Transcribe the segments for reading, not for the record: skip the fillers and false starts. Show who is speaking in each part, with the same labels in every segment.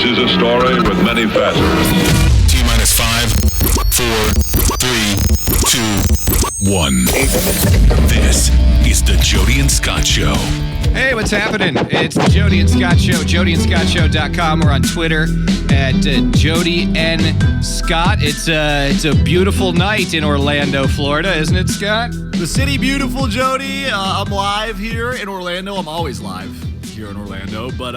Speaker 1: is a story with many facets.
Speaker 2: T-minus 5, 4, 3, 2, 1. This is the Jody and Scott Show.
Speaker 3: Hey, what's happening? It's the Jody and Scott Show, jodyandscottshow.com. We're on Twitter at Jody and Scott. It's a beautiful night in Orlando, Florida, isn't it, Scott?
Speaker 4: The city beautiful, Jody. I'm live here in Orlando. I'm always live here in Orlando, but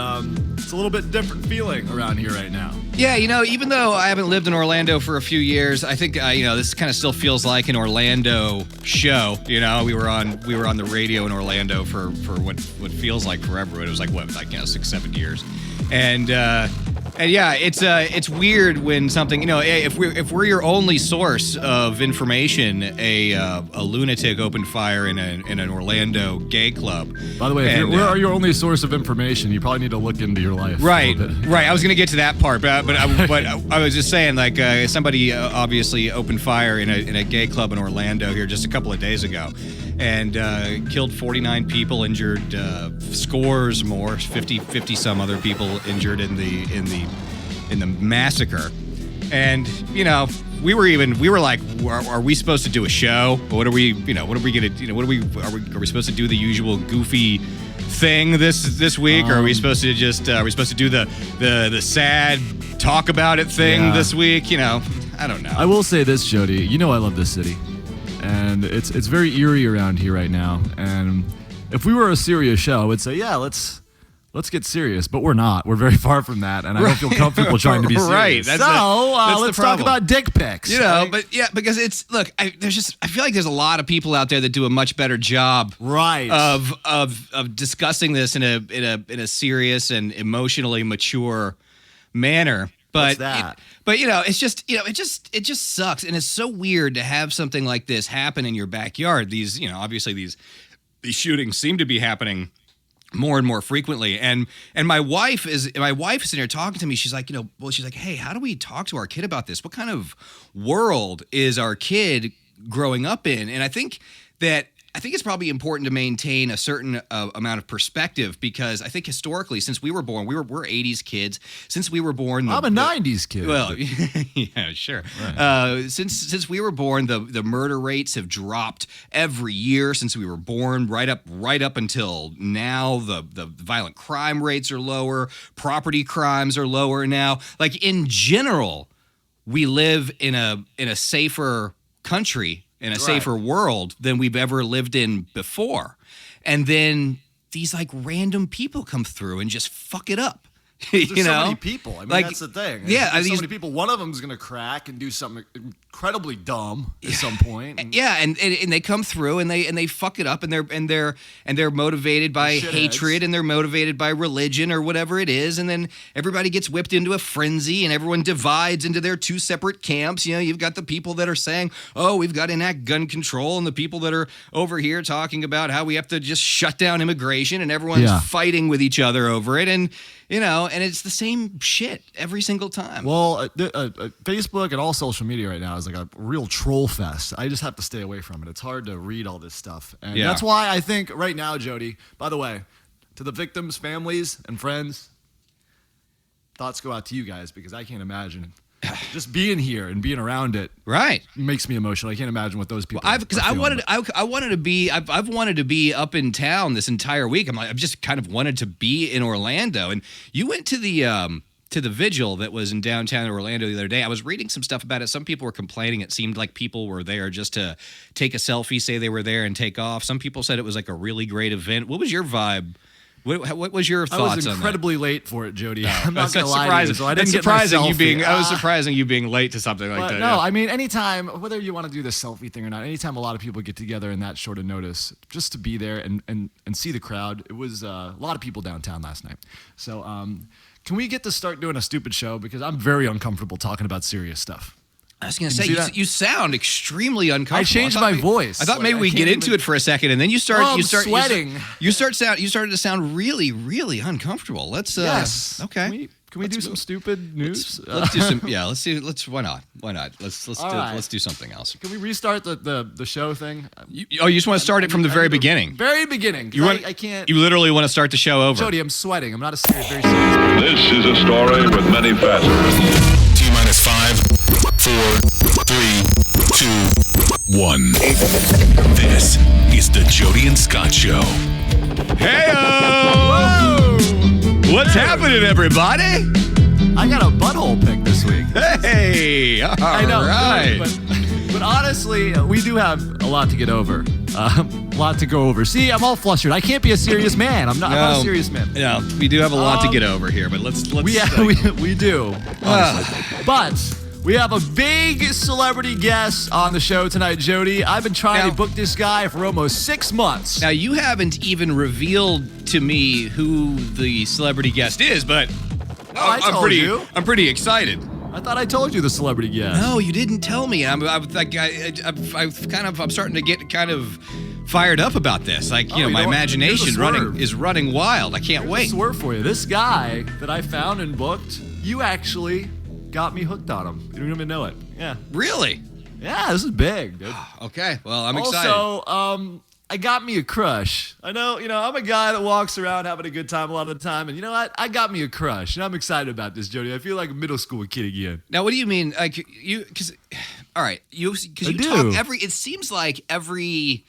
Speaker 4: it's a little bit different feeling around here right now.
Speaker 3: Yeah, even though I haven't lived in Orlando for a few years, I think this kind of still feels like an Orlando show. We were on the radio in Orlando for what feels like forever. It was like 6-7 years, and yeah, it's weird when something if we're your only source of information, a lunatic opened fire in an Orlando gay club.
Speaker 4: By the way, if we're your only source of information, you probably need to look into your life.
Speaker 3: Right. I was going to get to that part, but I was just saying, like, somebody obviously opened fire in a gay club in Orlando here just a couple of days ago, and killed 49 people, injured scores more, 50 some other people injured in the massacre. And we were like, are we supposed to do a show? What are we supposed to do the usual goofy thing this week, or are we supposed to just do the sad talk about it thing this week? I don't know.
Speaker 4: I will say this, Jody. I love this city, and it's very eerie around here right now. And if we were a serious show, I would say, yeah, let's get serious, but we're not. We're very far from that, and I don't feel comfortable trying to be serious.
Speaker 3: Right.
Speaker 4: Let's talk about dick pics.
Speaker 3: Right? But yeah, because I feel like there's a lot of people out there that do a much better job,
Speaker 4: right,
Speaker 3: of discussing this in a serious and emotionally mature manner. But
Speaker 4: what's that?
Speaker 3: It's just it just sucks, and it's so weird to have something like this happen in your backyard. These obviously these shootings seem to be happening more and more frequently, and my wife is sitting here talking to me. She's like, she's like, hey, how do we talk to our kid about this? What kind of world is our kid growing up in? And I think it's probably important to maintain a certain amount of perspective, because I think historically, since we were born, we're 80s kids. Since we were born,
Speaker 4: I'm a 90s kid.
Speaker 3: Well, yeah, sure.
Speaker 4: Right.
Speaker 3: Since we were born, the murder rates have dropped every year since we were born, right up until now. The violent crime rates are lower. Property crimes are lower now. Like, in general, we live in a safer country, in a safer world than we've ever lived in before. And then these like random people come through and just fuck it up.
Speaker 4: There's so many people. I mean, that's the thing. There's so many people. One of them is going to crack and do something incredibly dumb at some point.
Speaker 3: Yeah, and they come through and they fuck it up, and they're motivated by hatred, and they're motivated by religion or whatever it is, and then everybody gets whipped into a frenzy, and everyone divides into their two separate camps. You've got the people that are saying, "Oh, we've got to enact gun control," and the people that are over here talking about how we have to just shut down immigration, and everyone's fighting with each other over it, and it's the same shit every single time.
Speaker 4: Well, Facebook and all social media right now is like a real troll fest. I just have to stay away from it. It's hard to read all this stuff. And that's why I think right now, Jody, by the way, to the victims, families, and friends, thoughts go out to you guys, because I can't imagine just being here and being around it.
Speaker 3: Right,
Speaker 4: makes me emotional. I can't imagine what those people.
Speaker 3: I've wanted to be up in town this entire week. I've just kind of wanted to be in Orlando. And you went to the vigil that was in downtown Orlando the other day. I was reading some stuff about it. Some people were complaining. It seemed like people were there just to take a selfie, say they were there, and take off. Some people said it was like a really great event. What was your vibe? What was your thoughts on that?
Speaker 4: I was incredibly late for it, Jody. I'm not
Speaker 3: going
Speaker 4: to lie to you, so I didn't get my selfie.
Speaker 3: I was surprising you being late to something like that.
Speaker 4: No, I mean, anytime, whether you want to do the selfie thing or not, anytime a lot of people get together in that short of notice, just to be there and see the crowd. It was a lot of people downtown last night. So can we get to start doing a stupid show? Because I'm very uncomfortable talking about serious stuff.
Speaker 3: I was going to say, you sound extremely uncomfortable.
Speaker 4: I changed my voice.
Speaker 3: I thought maybe we'd get into it for a second, and then you start
Speaker 4: sweating.
Speaker 3: You started to sound really, really uncomfortable. Let's
Speaker 4: yes.
Speaker 3: Okay.
Speaker 4: Can we do some stupid news?
Speaker 3: Let's do some. Yeah, let's. Why not? Let's do something else.
Speaker 4: Can we restart the show thing?
Speaker 3: You just want to start it from the very beginning.
Speaker 4: Very beginning. I can't.
Speaker 3: You literally want to start the show over.
Speaker 4: Jody, I'm sweating. I'm not very serious.
Speaker 1: This is a story with many facets.
Speaker 2: T-minus 5, 4, 3, 2, 1. This is the Jody and Scott Show.
Speaker 3: Hey-o! What's happening, everybody?
Speaker 4: I got a butthole pick this week.
Speaker 3: Hey!
Speaker 4: I know,
Speaker 3: right.
Speaker 4: but honestly, we do have a lot to get over. A lot to go over. See, I'm all flustered. I can't be a serious man. I'm not a serious man.
Speaker 3: No, we do have a lot to get over here, but let's.
Speaker 4: We do. Honestly. But we have a big celebrity guest on the show tonight, Jody. I've been trying to book this guy for almost 6 months.
Speaker 3: Now, you haven't even revealed to me who the celebrity guest is, but I'm pretty excited.
Speaker 4: I thought I told you the celebrity guest.
Speaker 3: No, you didn't tell me. I'm starting to get kind of fired up about this. Like, my imagination is running wild. I can't wait.
Speaker 4: Swear for you. This guy that I found and booked, you actually got me hooked on him. You don't even know it. Yeah.
Speaker 3: Really?
Speaker 4: Yeah, this is big, dude.
Speaker 3: Okay. Well, I'm excited.
Speaker 4: Also, I got me a crush. I know, I'm a guy that walks around having a good time a lot of the time, and you know what? I got me a crush, and I'm excited about this, Jody. I feel like a middle school kid again.
Speaker 3: Now, what do you mean? Like all right, because you talk it seems like every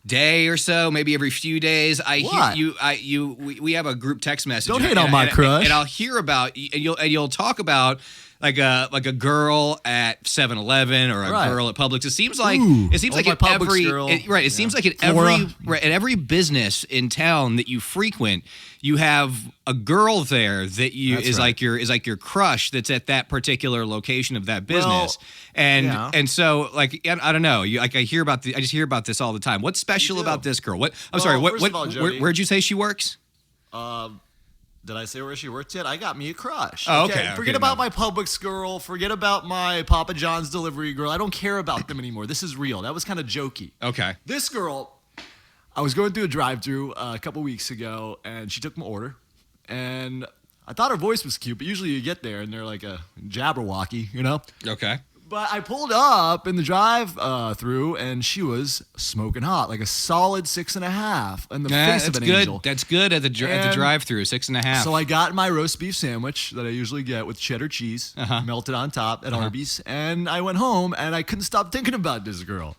Speaker 3: day or so, maybe every few days, we have a group text message.
Speaker 4: Don't hate on my crush.
Speaker 3: And I'll hear about, and you'll talk about like a girl at 7-Eleven or a girl at Publix. It seems like seems like in every business in town that you frequent, you have a girl there that is like your crush that's at that particular location of that business. And so like I don't know, I just hear about this all the time. What's special about this girl? Where'd you say she works?
Speaker 4: Did I say where she worked yet? I got me a crush.
Speaker 3: Oh, okay.
Speaker 4: Forget about my Publix girl. Forget about my Papa John's delivery girl. I don't care about them anymore. This is real. That was kind of jokey.
Speaker 3: Okay.
Speaker 4: This girl, I was going through a drive-thru a couple weeks ago, and she took my order. And I thought her voice was cute, but usually you get there, and they're like a Jabberwocky,
Speaker 3: Okay.
Speaker 4: But I pulled up in the drive-thru, and she was smoking hot, like a solid 6.5, and the face of an angel.
Speaker 3: That's good at the drive-thru, 6.5.
Speaker 4: So I got my roast beef sandwich that I usually get with cheddar cheese melted on top at Arby's, and I went home, and I couldn't stop thinking about this girl.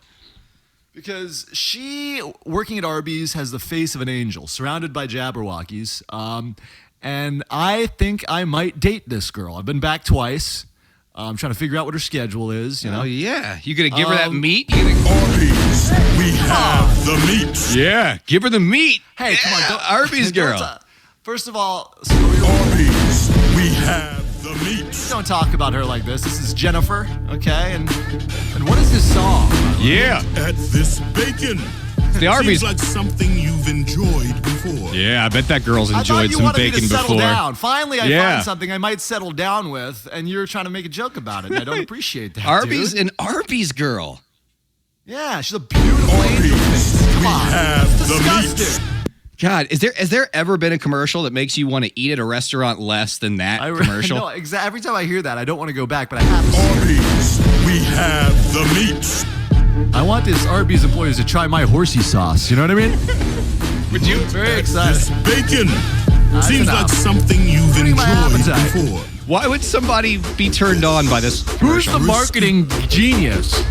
Speaker 4: Because she, working at Arby's, has the face of an angel, surrounded by Jabberwockies, and I think I might date this girl. I've been back twice. I'm trying to figure out what her schedule is,
Speaker 3: Oh, yeah. You gonna give her that meat?
Speaker 2: Arby's, we have the meat.
Speaker 3: Yeah, give her the meat.
Speaker 4: Hey, come on.
Speaker 3: Arby's girl.
Speaker 4: First of all,
Speaker 2: Arby's, we have the meat.
Speaker 4: Don't talk about her like this. This is Jennifer, okay? And what is this song?
Speaker 3: Yeah.
Speaker 2: At this bacon.
Speaker 3: The Arby's.
Speaker 2: Seems like something you've enjoyed before.
Speaker 3: Yeah, I bet that girl's enjoyed some bacon before.
Speaker 4: Down. Finally, I find something I might settle down with, and you're trying to make a joke about it. I don't appreciate that.
Speaker 3: Arby's an Arby's girl.
Speaker 4: Yeah, she's a beautiful angel face. Come on, it's disgusting.
Speaker 3: God, has there ever been a commercial that makes you want to eat at a restaurant less than that commercial?
Speaker 4: No, every time I hear that, I don't want to go back, but I have to.
Speaker 2: Arby's, we have the meat.
Speaker 4: I want this Arby's employees to try my horsey sauce. You know what I mean?
Speaker 3: Would you?
Speaker 4: Very excited.
Speaker 2: This bacon seems like something you've enjoyed before.
Speaker 3: Why would somebody be turned on by this
Speaker 4: Who's
Speaker 3: commercial?
Speaker 4: the marketing genius?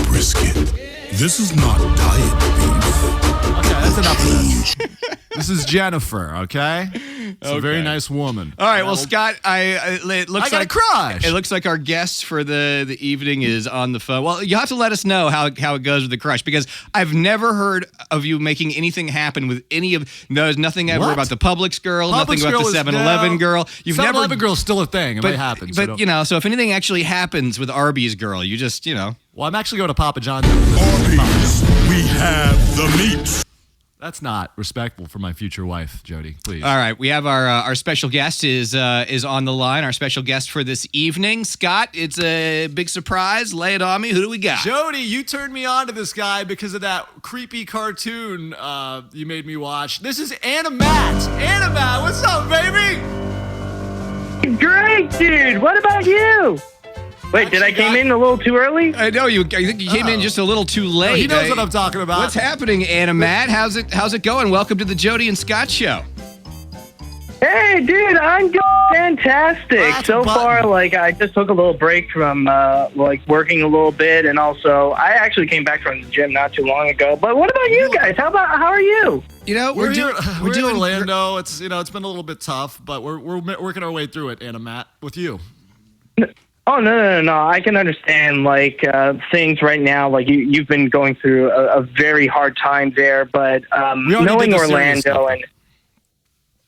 Speaker 2: Brisket. This is not diet beef.
Speaker 4: Okay, that's enough of this. This is Jennifer, okay? It's a very nice woman.
Speaker 3: All right, well, Scott, it looks
Speaker 4: I got a crush.
Speaker 3: It looks like our guest for the evening is on the phone. Well, you have to let us know how it goes with the crush, because I've never heard of you making anything happen with any of. There's nothing ever about the Publix girl, nothing about the 7-Eleven girl.
Speaker 4: 7-Eleven girl's still a thing. It might happen.
Speaker 3: But so if anything actually happens with Arby's girl, you just
Speaker 4: Well, I'm actually going to Papa John's.
Speaker 2: Arby's, we have the meat.
Speaker 4: That's not respectful for my future wife, Jody. Please.
Speaker 3: All right, we have our special guest is on the line. Our special guest for this evening, Scott. It's a big surprise. Lay it on me. Who do we got?
Speaker 4: Jody, you turned me on to this guy because of that creepy cartoon you made me watch. This is Animat. Animat, what's up, baby?
Speaker 5: great, dude. What about you? Wait, did I came in a little too early?
Speaker 3: I know you. I think you came in just a little too late.
Speaker 4: No, he knows what I'm talking about.
Speaker 3: What's happening, Animat? How's it going? Welcome to the Jody and Scott Show.
Speaker 5: Hey, dude, I'm doing fantastic. So far, like, I just took a little break from, like, working a little bit, and also, I actually came back from the gym not too long ago. But what about you guys? How are you?
Speaker 3: You know,
Speaker 4: we're
Speaker 3: doing
Speaker 4: in Orlando. It's it's been a little bit tough, but we're working our way through it, Animat, with you.
Speaker 5: Oh, no. I can understand, like, things right now. Like, you've been going through a very hard time there, but knowing Orlando and...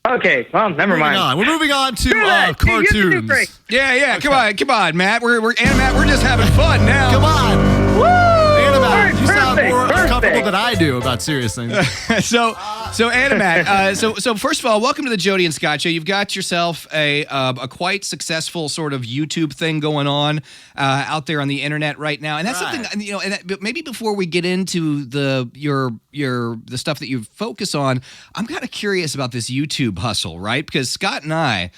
Speaker 5: Okay, well, never mind.
Speaker 4: We're moving on to cartoons.
Speaker 3: Yeah. Okay. Come on, Matt. We're Animat. We're just having fun now.
Speaker 4: Come on.
Speaker 5: Woo!
Speaker 4: Animat, you sound more
Speaker 5: perfect.
Speaker 4: uncomfortable than I do about serious things.
Speaker 3: So Animat. So first of all, welcome to the Jody and Scott Show. You've got yourself a quite successful sort of YouTube thing going on out there on the internet right now, and that's something but maybe before we get into the stuff that you focus on, I'm kind of curious about this YouTube hustle, right? Because Scott and I,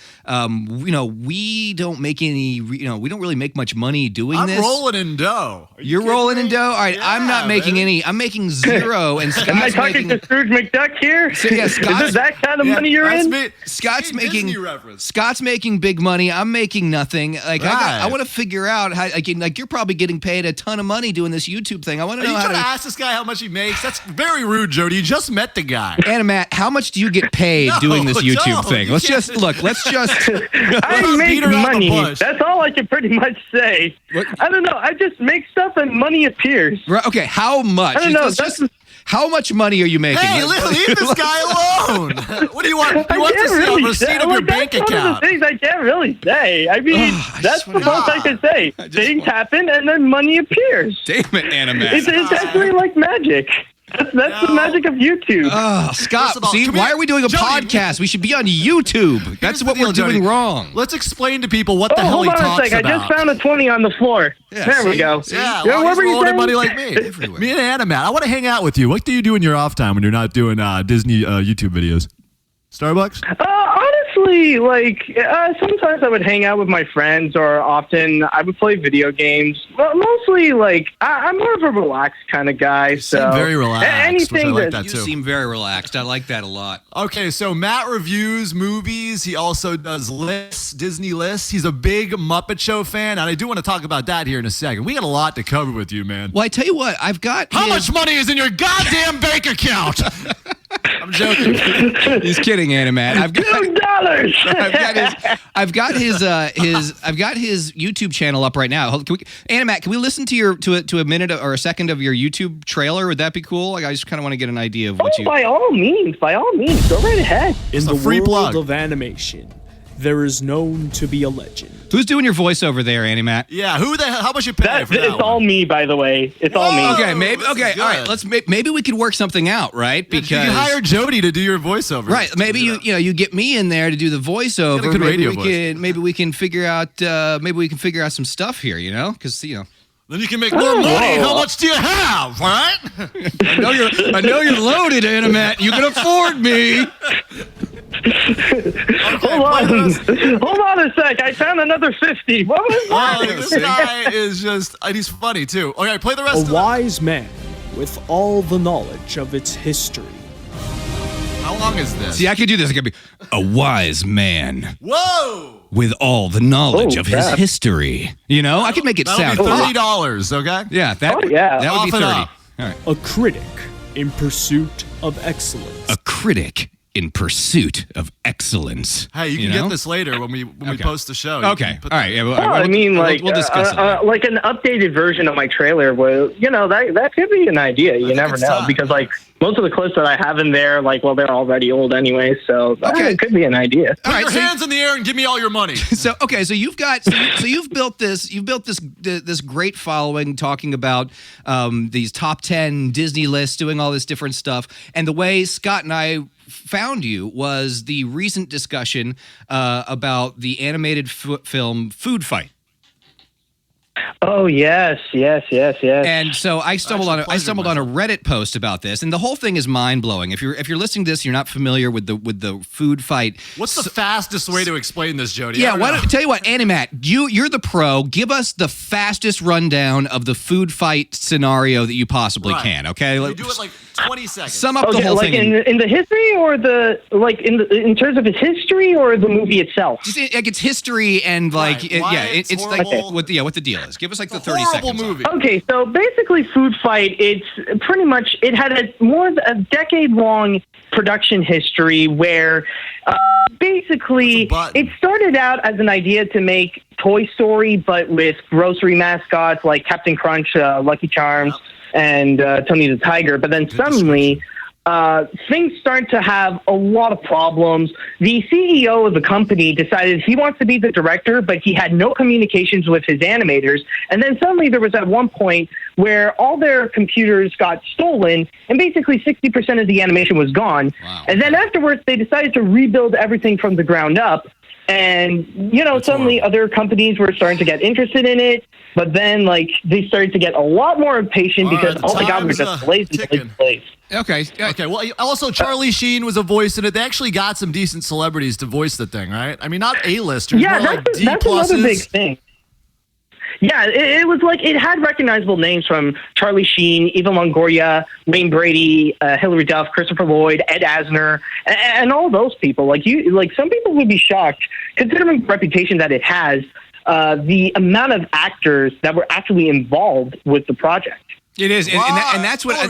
Speaker 3: we don't make any, we don't really make much money doing this.
Speaker 4: I'm rolling in dough.
Speaker 3: You're rolling in dough? All right, yeah, I'm not making any. I'm making zero, and Scott's
Speaker 5: Am I talking to Scrooge McDuck here?
Speaker 3: So, yeah,
Speaker 5: Is it that kind of money you're in?
Speaker 3: Scott's making big money. I'm making nothing. Like I want to figure out how. Like you're probably getting paid a ton of money doing this YouTube thing. I want to know
Speaker 4: how
Speaker 3: how
Speaker 4: to ask this guy how much he makes. That's very rude, Jody. You just met the guy.
Speaker 3: Animat, how much do you get paid doing this YouTube thing? Let's just.
Speaker 5: I make money. That's all I can pretty much say. What? I don't know. I just make stuff and money appears.
Speaker 3: Right, okay, how much?
Speaker 5: I don't know.
Speaker 3: How much money are you making?
Speaker 4: Hey, leave this guy alone. What do you want? You want to see a receipt of your bank account?
Speaker 5: That's one of the things I can't really say. I mean, that's the most I can say. Things happen and then money appears.
Speaker 3: Damn it, Animat.
Speaker 5: It's actually like magic. That's the magic of YouTube.
Speaker 3: Oh, Scott, why are we doing a podcast? We should be on YouTube. That's what we're doing wrong.
Speaker 4: Let's explain to people what the hell he talks about.
Speaker 5: Hold on a sec. I just found a 20 on the floor. Yeah, there we go.
Speaker 4: Yeah, what were you saying? Money like me. Me and Animat. I want to hang out with you. What do you do in your off time when you're not doing Disney YouTube videos? Starbucks?
Speaker 5: Honestly, like, sometimes I would hang out with my friends, or often I would play video games. But mostly, like, I'm more of a relaxed kind of guy. You
Speaker 4: seem very relaxed, which I like that too.
Speaker 3: You seem very relaxed. I like that a lot.
Speaker 4: Okay, so Matt reviews movies. He also does lists, Disney lists. He's a big Muppet Show fan, and I do want to talk about that here in a second. We got a lot to cover with you, man.
Speaker 3: Well, I tell you what, I've got...
Speaker 4: How much money is in your goddamn bank account? I'm joking.
Speaker 3: He's kidding, Animat. I've got
Speaker 5: $2.
Speaker 3: I've got his YouTube channel up right now. Animat, can we listen to a minute or a second of your YouTube trailer? Would that be cool? Like, I just kind of want to get an idea of what you.
Speaker 5: By all means, go right ahead.
Speaker 6: In the world of animation, there is known to be a legend.
Speaker 3: Who's doing your voiceover there, Animat?
Speaker 4: Yeah, how much you pay for that?
Speaker 5: It's all me, by the way. It's all me.
Speaker 3: Okay, all right. Maybe we could work something out, right? Because
Speaker 4: you can hire Jody to do your voiceover.
Speaker 3: Right. Maybe you get me in there to do the voiceover.
Speaker 4: Good radio voice.
Speaker 3: Maybe we can figure out some stuff here, because
Speaker 4: Then you can make more money. How much do you have, right?
Speaker 3: I know you're loaded, Animat. You can afford me.
Speaker 5: Hold on a sec. I found another 50. What was that?
Speaker 4: This guy is he's funny too. Okay, play the rest of it.
Speaker 6: A wise man with all the knowledge of its history.
Speaker 4: How long is this?
Speaker 3: See, I could do this. I could be a wise man.
Speaker 4: Whoa!
Speaker 3: With all the knowledge of his history. I could make it sound
Speaker 4: $30, okay?
Speaker 3: Yeah, that would be 30. All right.
Speaker 6: A critic in pursuit of excellence.
Speaker 3: A critic in pursuit of excellence.
Speaker 4: Hey, you can get this later when we post the show.
Speaker 3: Okay. All right. Yeah,
Speaker 5: we'll
Speaker 3: discuss it.
Speaker 5: Like an updated version of my trailer where, that could be an idea. You never know. Because, like, most of the clips that I have in there, they're already old anyway. So it could be an idea.
Speaker 4: Put your hands in the air and give me all your money.
Speaker 3: So you've built this great following talking about these top 10 Disney lists, doing all this different stuff. And the way Scott and I found you was the recent discussion about the animated film Food Fight.
Speaker 5: Oh yes.
Speaker 3: And so I stumbled on a Reddit post about this, and the whole thing is mind blowing. If you're listening to this, and you're not familiar with the food fight.
Speaker 4: What's the fastest way to explain this, Jody?
Speaker 3: Yeah, tell you what, Animat, you're the pro. Give us the fastest rundown of the food fight scenario that you possibly can. Okay,
Speaker 4: you do it like 20 seconds.
Speaker 3: Sum up the whole
Speaker 5: like
Speaker 3: thing.
Speaker 5: in the history, or in terms of its history, or the movie itself.
Speaker 3: Just like it's history and like it's like
Speaker 5: Okay.
Speaker 3: what the deal is. Give us like the 30
Speaker 4: horrible
Speaker 3: seconds.
Speaker 4: movie.
Speaker 5: Okay, so basically, Food Fight, it's pretty much, it had a decade-long production history where basically it started out as an idea to make Toy Story, but with grocery mascots like Captain Crunch, Lucky Charms, and Tony the Tiger. But then suddenly, things start to have a lot of problems. The CEO of the company decided he wants to be the director, but he had no communications with his animators. And then suddenly there was at one point where all their computers got stolen, and basically 60% of the animation was gone.
Speaker 3: Wow.
Speaker 5: And then afterwards, they decided to rebuild everything from the ground up. And, suddenly other companies were starting to get interested in it. But then, they started to get a lot more impatient because all they got were just delays and delays.
Speaker 3: Okay.
Speaker 4: Well, also Charlie Sheen was a voice in it. They actually got some decent celebrities to voice the thing, right? I mean, not A-listers.
Speaker 5: Yeah,
Speaker 4: more
Speaker 5: that's
Speaker 4: like D+s.
Speaker 5: another big thing. Yeah, it was like it had recognizable names from Charlie Sheen, Eva Longoria, Wayne Brady, Hilary Duff, Christopher Lloyd, Ed Asner, and all those people. Some people would be shocked, considering the reputation that it has, the amount of actors that were actually involved with the project.
Speaker 3: It is, and that's what That's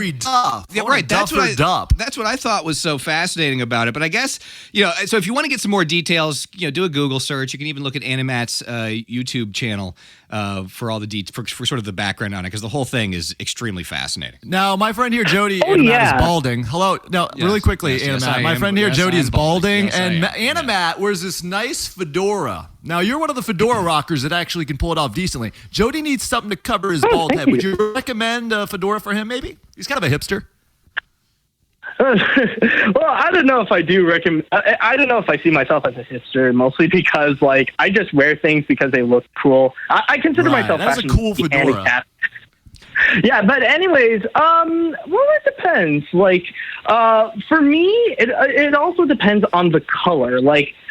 Speaker 3: what I thought was so fascinating about it. But I guess so if you want to get some more details, do a Google search. You can even look at Animat's YouTube channel for all the for sort of the background on it, because the whole thing is extremely fascinating.
Speaker 4: Now, my friend here, Jody, Animat is balding. Hello, really quickly,
Speaker 3: yes,
Speaker 4: Animat. My friend here, Jody, is balding, and Animat wears this nice fedora. Now, you're one of the fedora rockers that actually can pull it off decently. Jody needs something to cover his bald head. Would you recommend a fedora for him, maybe? He's kind of a hipster.
Speaker 5: Well, I don't know if I do recommend. I don't know if I see myself as a hipster, mostly because I just wear things because they look cool. I consider myself
Speaker 4: that's a cool fedora.
Speaker 5: Handicapped. Yeah, but anyways, it depends. For me, it also depends on the color.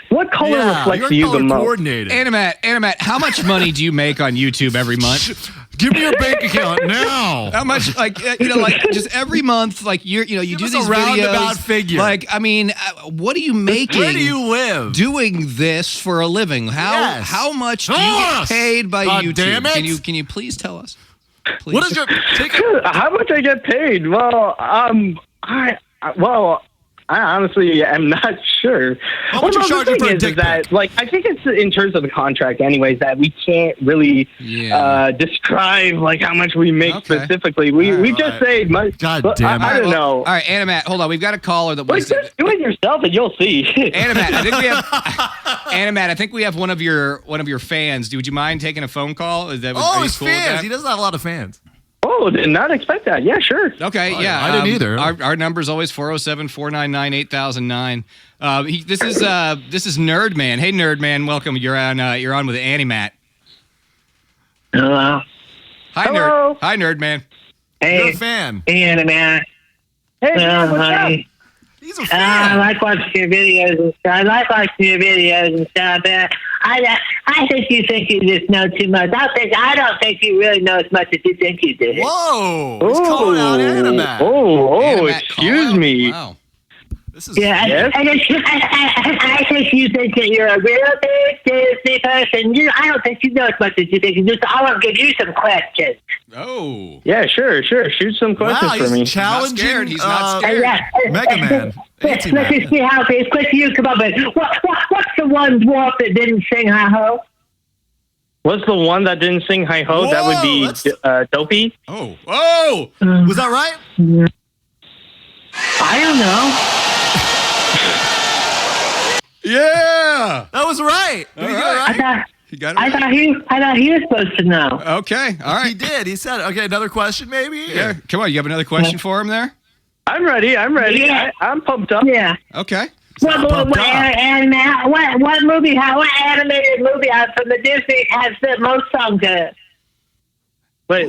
Speaker 5: What color reflects you the most?
Speaker 3: Animat, how much money do you make on YouTube every month?
Speaker 4: Give me your bank account now.
Speaker 3: How much, just every month, you do these videos.
Speaker 4: Roundabout figure.
Speaker 3: What are you making?
Speaker 4: Where do you live?
Speaker 3: Doing this for a living? How much do you get paid by YouTube?
Speaker 4: Damn it.
Speaker 3: Can you please tell us? Please.
Speaker 4: What is your
Speaker 5: How much I get paid? Well, I honestly am not sure.
Speaker 4: How much you charging for a dick pic?
Speaker 5: I think it's in terms of the contract, anyways, that we can't really describe how much we make specifically. We just say much.
Speaker 4: God damn it!
Speaker 5: I don't know.
Speaker 3: All right, Animat, hold on. We've got a caller that was.
Speaker 5: Just do it yourself, and you'll see.
Speaker 3: Animat, I think we have one of your fans. Would you mind taking a phone call?
Speaker 4: His fans. He doesn't have a lot of fans.
Speaker 5: Oh, did not expect that. Yeah, sure.
Speaker 3: Okay,
Speaker 4: I didn't either.
Speaker 3: Our number is always 407-499-8009. This is Nerd Man. Hey, Nerd Man, welcome. You're on with Animat.
Speaker 5: Hello.
Speaker 3: Hi, Nerd Man.
Speaker 7: Hey,
Speaker 4: you're a fan.
Speaker 7: Hey, Animat.
Speaker 5: Hey, what's up?
Speaker 4: He's a fan.
Speaker 7: I like watching your videos and stuff. I think you just know too much. I don't think you really know as much as you think you do.
Speaker 4: Whoa! He's calling out Animat.
Speaker 3: Animat,
Speaker 5: excuse me.
Speaker 3: Wow.
Speaker 4: This is
Speaker 7: Yeah, and I think you think that you're a real big Disney person. I don't think you know as much as you think you do. So I want to give you some questions.
Speaker 3: Oh.
Speaker 5: Yeah, sure. Shoot some questions for me.
Speaker 4: He's challenging.
Speaker 3: He's not scared.
Speaker 4: Mega Man.
Speaker 7: Let's just see how it's quick you come up with. What's the one dwarf that didn't sing Hi Ho?
Speaker 5: What's the one that didn't sing Hi Ho?
Speaker 4: Whoa,
Speaker 5: that would be Dopey.
Speaker 3: Oh.
Speaker 4: Was that right?
Speaker 7: I don't know.
Speaker 3: Yeah.
Speaker 4: That was right. Did he get it right?
Speaker 3: You got it
Speaker 7: I
Speaker 3: right.
Speaker 7: thought he was supposed to know.
Speaker 3: Okay. All right.
Speaker 4: He did. He said, okay, another question maybe?
Speaker 3: Yeah. Come on. You have another question for him there?
Speaker 5: I'm ready.
Speaker 7: Yeah.
Speaker 5: I'm pumped up.
Speaker 7: Yeah.
Speaker 3: Okay.
Speaker 7: What movie? What animated movie from the Disney has the most songs in it?
Speaker 5: Wait,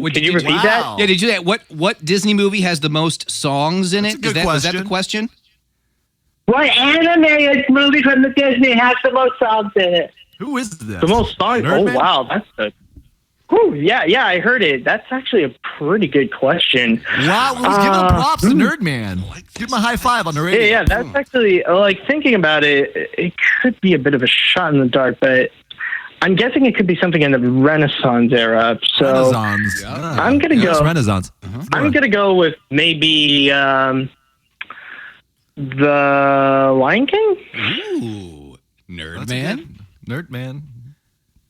Speaker 3: What-
Speaker 5: can you repeat
Speaker 4: wow.
Speaker 5: that?
Speaker 3: Yeah, did you that? What Disney movie has the most songs in
Speaker 4: That's
Speaker 3: it?
Speaker 4: a good
Speaker 3: Was that the
Speaker 4: question.
Speaker 3: question?
Speaker 7: What animated movie from the Disney has the most songs in it?
Speaker 4: Who is this?
Speaker 5: The most songs? Oh,
Speaker 4: Nerdman?
Speaker 5: wow. That's a... Whew, yeah, I heard it. That's actually a pretty good question.
Speaker 4: Wow, let's give him props to Nerdman. Give him a high five on the radio.
Speaker 5: Yeah, that's actually, like, thinking about it, it could be a bit of a shot in the dark, but I'm guessing it could be something in the Renaissance era. So
Speaker 4: Renaissance.
Speaker 3: Yeah.
Speaker 5: I'm going to
Speaker 4: Yes,
Speaker 5: go...
Speaker 4: Renaissance.
Speaker 5: I'm going to go with maybe The Lion King?
Speaker 3: Ooh, Nerd
Speaker 4: That's
Speaker 3: Man.
Speaker 4: good. Nerdman.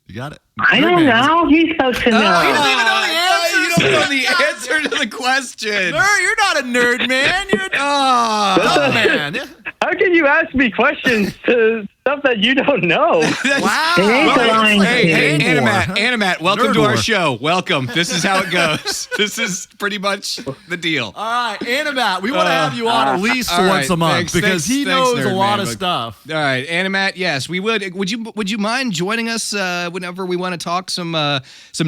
Speaker 4: You got it.
Speaker 7: I don't
Speaker 4: Nerdman.
Speaker 7: know. He's supposed to know.
Speaker 3: You don't even know the answer. You don't know the answer to the question.
Speaker 4: Nerd, you're not a nerd, man. You're a
Speaker 3: Oh,
Speaker 4: man.
Speaker 5: How can you ask me questions to stuff that you don't know?
Speaker 4: Wow.
Speaker 7: It ain't the Lion
Speaker 3: Hey,
Speaker 7: King.
Speaker 3: Animat, welcome
Speaker 4: Nerd
Speaker 3: to our
Speaker 4: war.
Speaker 3: show. Welcome. This is how it goes. This is pretty much the deal.
Speaker 4: All right, Animat, we want to have you on at least
Speaker 3: all right,
Speaker 4: once a month
Speaker 3: thanks,
Speaker 4: because he
Speaker 3: thanks,
Speaker 4: knows a
Speaker 3: Nerdman,
Speaker 4: lot of
Speaker 3: but-
Speaker 4: stuff.
Speaker 3: All right, Animat, yes, we would. Would you mind joining us whenever we want to talk some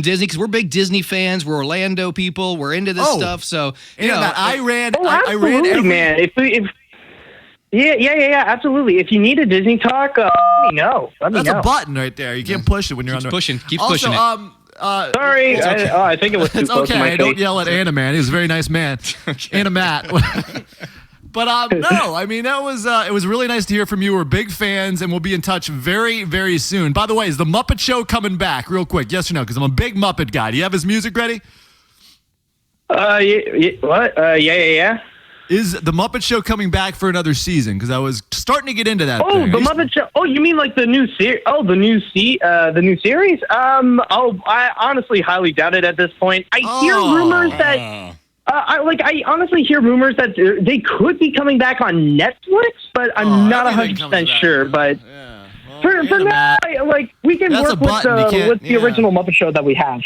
Speaker 3: Disney? Because we're big Disney fans. We're Orlando people. We're into this
Speaker 4: Oh.
Speaker 3: stuff. So you know,
Speaker 4: Animat, I ran
Speaker 5: Absolutely,
Speaker 4: every...
Speaker 5: man. Yeah, absolutely. If you need a Disney talk, let me know.
Speaker 4: That's a button right there. You can't push it when you're on the...
Speaker 3: Keep
Speaker 4: also,
Speaker 3: pushing it.
Speaker 5: Sorry, I think it was too
Speaker 4: It's
Speaker 5: close to my
Speaker 4: okay. Don't
Speaker 5: face.
Speaker 4: yell at Animat. He's a very nice man. Animat. But no, I mean, it was really nice to hear from you. We're big fans, and we'll be in touch very, very soon. By the way, is the Muppet Show coming back? Real quick, yes or no? Because I'm a big Muppet guy. Do you have his music ready?
Speaker 5: What? Yeah.
Speaker 4: Is the Muppet Show coming back for another season? Because I was starting to get into that.
Speaker 5: Oh,
Speaker 4: thing.
Speaker 5: the Muppet Show. Oh, you mean like the new series? Oh, the new series? I honestly highly doubt it at this point. I hear rumors that. I honestly hear rumors that they could be coming back on Netflix, but I'm not
Speaker 4: everything
Speaker 5: 100%
Speaker 4: comes back.
Speaker 5: sure. But
Speaker 4: Yeah. Well,
Speaker 5: for now, we can
Speaker 4: That's a
Speaker 5: work with
Speaker 4: button. You can't-
Speaker 5: with the original Muppet Show that we have.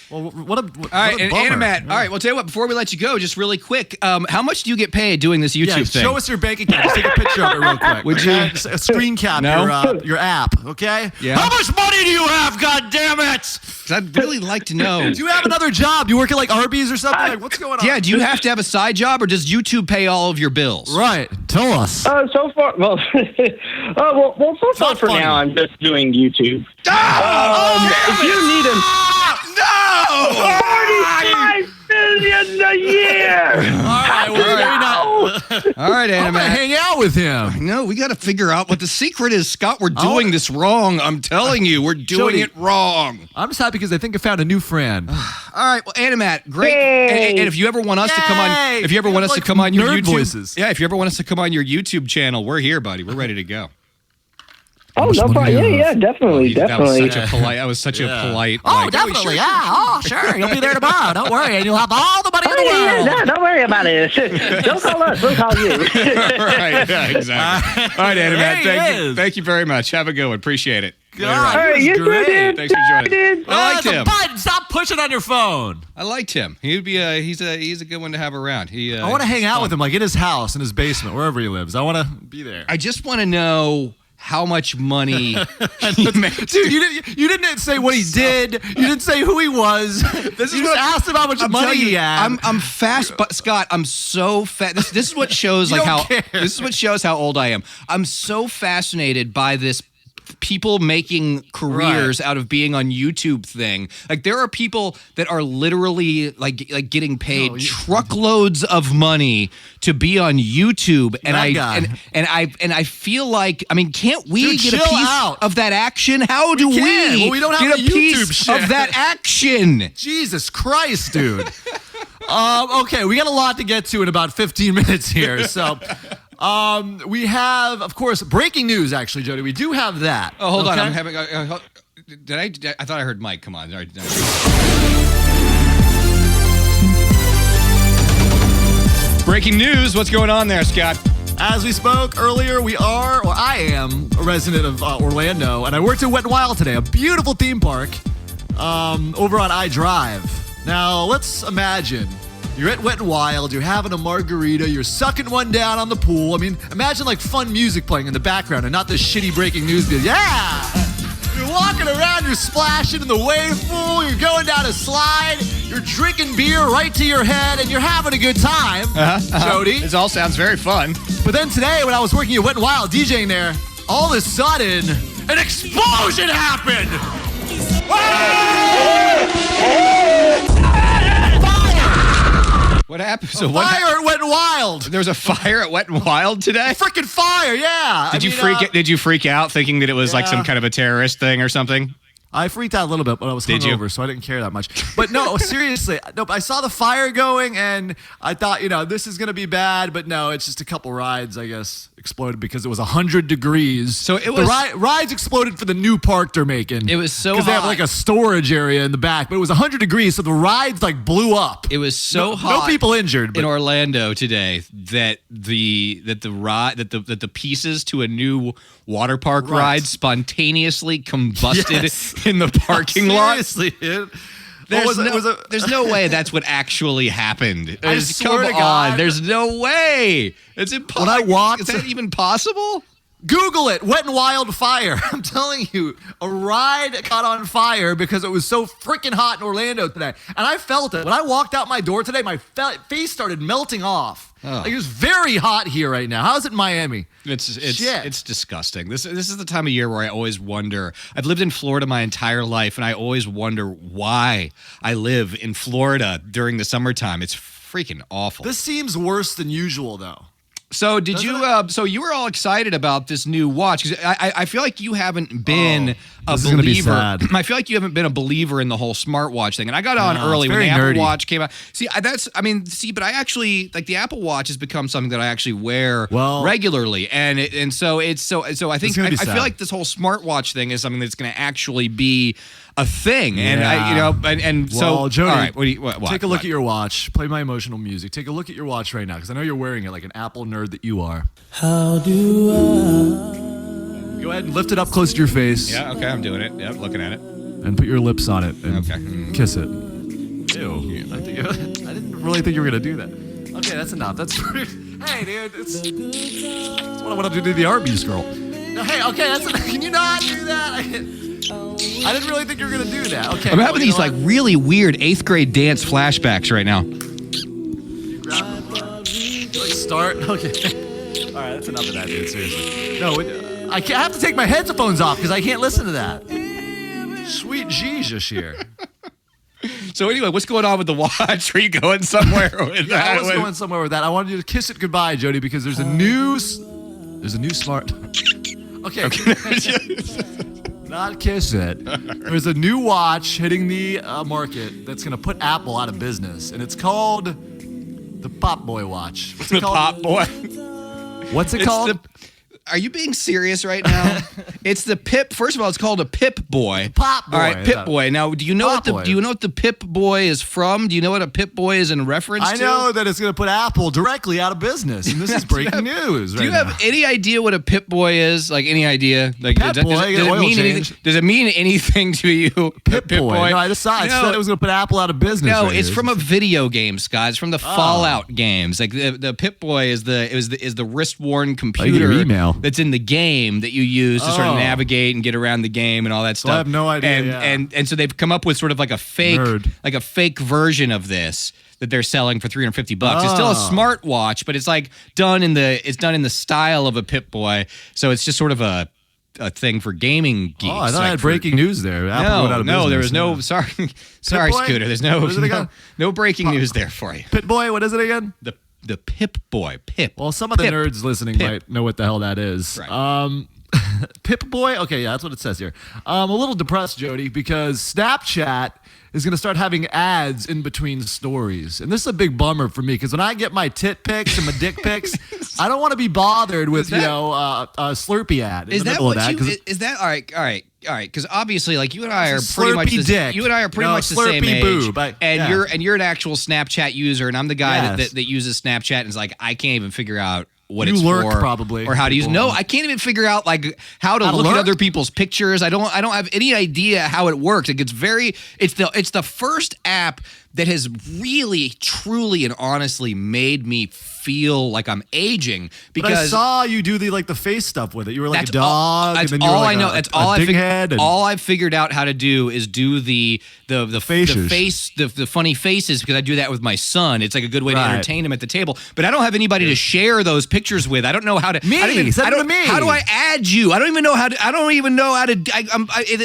Speaker 4: Well, what a
Speaker 3: all right, and
Speaker 4: bummer.
Speaker 3: Animat. All right, well, tell you what. Before we let you go, just really quick, how much do you get paid doing this YouTube
Speaker 4: Yeah,
Speaker 3: thing?
Speaker 4: show us your bank account. Just take a picture of it real quick.
Speaker 3: Would you?
Speaker 4: Okay? Just a screen cap
Speaker 3: No?
Speaker 4: your app, okay?
Speaker 3: Yeah.
Speaker 4: How much money do you have, God damn it?
Speaker 3: 'Cause I'd really like to know.
Speaker 4: Do you have another job? Do you work at like Arby's or something? Like, what's going on?
Speaker 3: Yeah, do you have to have a side job, or does YouTube pay all of your bills?
Speaker 4: Right. Tell us.
Speaker 5: So far, well, so far
Speaker 4: Not
Speaker 5: for
Speaker 4: funny.
Speaker 5: now, I'm just doing YouTube. If you need him,
Speaker 3: No!
Speaker 5: 45 million a year.
Speaker 4: All right, well, maybe not.
Speaker 3: All right,
Speaker 4: I'm gonna
Speaker 3: Animat.
Speaker 4: hang out with him.
Speaker 3: No, we got to figure out what the secret is, Scott. We're doing this wrong. I'm telling you, we're doing
Speaker 4: Jody.
Speaker 3: it wrong.
Speaker 4: I'm just happy because I think I found a new friend.
Speaker 3: All right, well, Animat, great.
Speaker 5: Yay.
Speaker 3: And if you ever want us to come on,
Speaker 4: Yay.
Speaker 3: if you ever want us to
Speaker 4: Like
Speaker 3: come on your
Speaker 4: nerd
Speaker 3: YouTube,
Speaker 4: voices.
Speaker 3: yeah, if you ever want us to come on your YouTube channel, we're here, buddy. We're ready to go.
Speaker 5: Oh, no problem. Yeah, definitely.
Speaker 3: That was such a polite. That was such a polite. like,
Speaker 4: definitely. Yeah. Oh, sure. You'll be there tomorrow. Don't worry. And you'll have all the money in the
Speaker 5: Yeah,
Speaker 4: world.
Speaker 5: no, don't worry about it. Don't call us. We'll call you.
Speaker 3: right, yeah, exactly. All right, Animat,
Speaker 4: There he is.
Speaker 3: thank you very much. Have a good one. Appreciate it.
Speaker 4: God,
Speaker 5: All right,
Speaker 4: he
Speaker 5: you
Speaker 4: was
Speaker 5: too,
Speaker 4: great.
Speaker 5: dude.
Speaker 3: Thanks for joining.
Speaker 5: Dude.
Speaker 3: I liked
Speaker 4: it's a
Speaker 3: him.
Speaker 4: button. Stop pushing on your phone.
Speaker 3: I liked him. He'd be he's a good one to have around.
Speaker 4: I want to hang out with him, like in his house, in his basement, wherever he lives. I want to be there.
Speaker 3: I just want to know how much money he made.
Speaker 4: Dude, you didn't say what he did. You didn't say who he was.
Speaker 3: This
Speaker 4: You just asked him how much money
Speaker 3: telling
Speaker 4: he
Speaker 3: you,
Speaker 4: had.
Speaker 3: I'm fast, but Scott, I'm so fat. This is what shows like
Speaker 4: don't
Speaker 3: how
Speaker 4: care.
Speaker 3: this is what shows how old I am. I'm so fascinated by this people making careers out of being on YouTube thing. Like there are people that are literally like getting paid truckloads of money to be on YouTube, and
Speaker 4: That guy.
Speaker 3: I feel like, I mean, can't we
Speaker 4: Dude,
Speaker 3: get a
Speaker 4: chill
Speaker 3: piece
Speaker 4: out.
Speaker 3: of that action? How do we
Speaker 4: can. Well, we don't have
Speaker 3: get
Speaker 4: a
Speaker 3: a piece
Speaker 4: YouTube share.
Speaker 3: of that action?
Speaker 4: Jesus Christ, dude. Okay, we got a lot to get to in about 15 minutes here. So, we have, of course, breaking news. Actually, Jody, we do have that.
Speaker 3: Oh, hold on.
Speaker 4: Okay?
Speaker 3: I'm having. I thought I heard Mike. Come on. All right. Breaking news. What's going on there, Scott?
Speaker 4: As we spoke earlier, I am a resident of Orlando, and I worked at Wet n Wild today, a beautiful theme park over on iDrive. Now, let's imagine you're at Wet n Wild, you're having a margarita, you're sucking one down on the pool. I mean, imagine like fun music playing in the background and not this shitty breaking news video. Yeah! You're walking around, you're splashing in the wave pool, you're going down a slide, you're drinking beer right to your head, and you're having a good time, Jody.
Speaker 3: This all sounds very fun.
Speaker 4: But then today, when I was working at Wet n Wild DJing there, all of a sudden, an explosion happened!
Speaker 3: What happened? So
Speaker 4: Fire at Wet n Wild!
Speaker 3: There was a fire at Wet n Wild today?
Speaker 4: Freaking fire, yeah!
Speaker 3: Did you freak out thinking that it was like some kind of a terrorist thing or something?
Speaker 4: I freaked out a little bit, but I was hungover, so I didn't care that much. But no, seriously, I saw the fire going, and I thought, this is going to be bad, but no, it's just a couple rides, I guess, exploded because it was 100 degrees.
Speaker 3: So it was...
Speaker 4: The rides exploded for the new park they're making.
Speaker 3: It was so hot.
Speaker 4: Because they have like a storage area in the back, but it was 100 degrees, so the rides like blew up.
Speaker 3: It was so hot.
Speaker 4: No people injured.
Speaker 3: In Orlando today that the pieces to a new water park ride spontaneously combusted in the parking lot.
Speaker 4: Seriously, dude.
Speaker 3: There's no way that's what actually happened.
Speaker 4: I swear to God.
Speaker 3: There's no way. It's impossible.
Speaker 4: When I walked,
Speaker 3: is that even possible?
Speaker 4: Google it. Wet n Wild fire. I'm telling you, a ride caught on fire because it was so freaking hot in Orlando today. And I felt it. When I walked out my door today, my face started melting off. Oh. Like, it was very hot here right now. How's it in Miami?
Speaker 3: It's disgusting. This is the time of year where I always wonder. I've lived in Florida my entire life, and I always wonder why I live in Florida during the summertime. It's freaking awful.
Speaker 4: This seems worse than usual, though.
Speaker 3: So did you? So you were all excited about this new watch? Because I feel like you haven't been a believer. I feel like you haven't been a believer in the whole smartwatch thing. And I got on early when the Apple Watch came out. But I actually like the Apple Watch has become something that I actually wear regularly, and so I feel like this whole smartwatch thing is something that's going to actually be a thing, and so
Speaker 4: Jody,
Speaker 3: all right, what,
Speaker 4: take a look at your watch. Play my emotional music. Take a look at your watch right now, because I know you're wearing it like an Apple nerd that you are. How do I? Go ahead and lift it up close to your face.
Speaker 3: Yeah, okay, I'm doing it. Yep, looking at it.
Speaker 4: And put your lips on it. And kiss it. Ew. I didn't really think you were gonna do that. Okay, that's enough. That's hey, dude, that's what I wanted to do to the Arby's girl. No, hey, okay, can you not do that? I didn't really think you were going to do that. Okay.
Speaker 3: I'm having these like really weird 8th grade dance flashbacks right now.
Speaker 4: Let's start. Okay. All right, that's enough of that, dude. Seriously. No, I have to take my headphones off because I can't listen to that. Sweet Jesus here.
Speaker 3: So anyway, what's going on with the watch? Are you going somewhere with that?
Speaker 4: I was going somewhere with that. I wanted you to kiss it goodbye, Jody, because there's a new smart... Okay. Not kiss it. There's a new watch hitting the market that's going to put Apple out of business, and it's called the Pop Boy watch. What's it called?
Speaker 3: Pop Boy.
Speaker 4: What's it called?
Speaker 3: Are you being serious right now? It's the Pip. First of all, it's called a Pip Boy.
Speaker 4: Pop Boy.
Speaker 3: All right, Pip Boy. Now, do you know what the Pip Boy is from? Do you know what a Pip Boy is in reference to?
Speaker 4: I know that it's going to put Apple directly out of business, and this is breaking news.
Speaker 3: Do you have any idea what a Pip Boy is? Like any idea? Like
Speaker 4: does it
Speaker 3: mean anything? Does it mean anything to you?
Speaker 4: Pip Boy. No, I decided it was going to put Apple out of business.
Speaker 3: No, it's from a video game, Scott. It's from the Fallout games. Like the Pip Boy is the wrist worn computer that's in the game that you use to sort of navigate and get around the game and all that stuff.
Speaker 4: I have no idea.
Speaker 3: And so they've come up with sort of like a fake version of this that they're selling for $350. It's still a smartwatch, but it's like done in the style of a Pip Boy. So it's just sort of a thing for gaming geeks.
Speaker 4: Oh, I thought I had breaking news there. Apple
Speaker 3: there was no. Sorry, Scooter. There's no breaking news there for you.
Speaker 4: Pip Boy, what is it again?
Speaker 3: The Pip Boy. Pip.
Speaker 4: Well, some of the nerds listening might know what the hell that is.
Speaker 3: Right.
Speaker 4: Pip Boy? Okay, yeah, that's what it says here. I'm a little depressed, Jody, because Snapchat is going to start having ads in between stories. And this is a big bummer for me, because when I get my tit pics and my dick pics, I don't want to be bothered with, a Slurpee ad in the middle of that.
Speaker 3: Is that all right? Because obviously, like you and I are pretty much the same age,
Speaker 4: boob.
Speaker 3: And you're an actual Snapchat user, and I'm the guy that uses Snapchat and is like, I can't even figure out what it's for,
Speaker 4: probably,
Speaker 3: or how to use it. No, I can't even figure out like how to look at other people's pictures. I don't have any idea how it works. It's the first app that has really, truly, and honestly made me feel like I'm aging. Because
Speaker 4: but I saw you do the face stuff with it. You were like a dog.
Speaker 3: That's
Speaker 4: and then you
Speaker 3: all
Speaker 4: were like
Speaker 3: I know. That's all I figured. All I've figured out how to do is do the funny faces, because I do that with my son. It's like a good way to entertain him at the table. But I don't have anybody to share those pictures with. I don't know how to.
Speaker 4: Me, send them to me.
Speaker 3: How do I add you? I don't even know how to.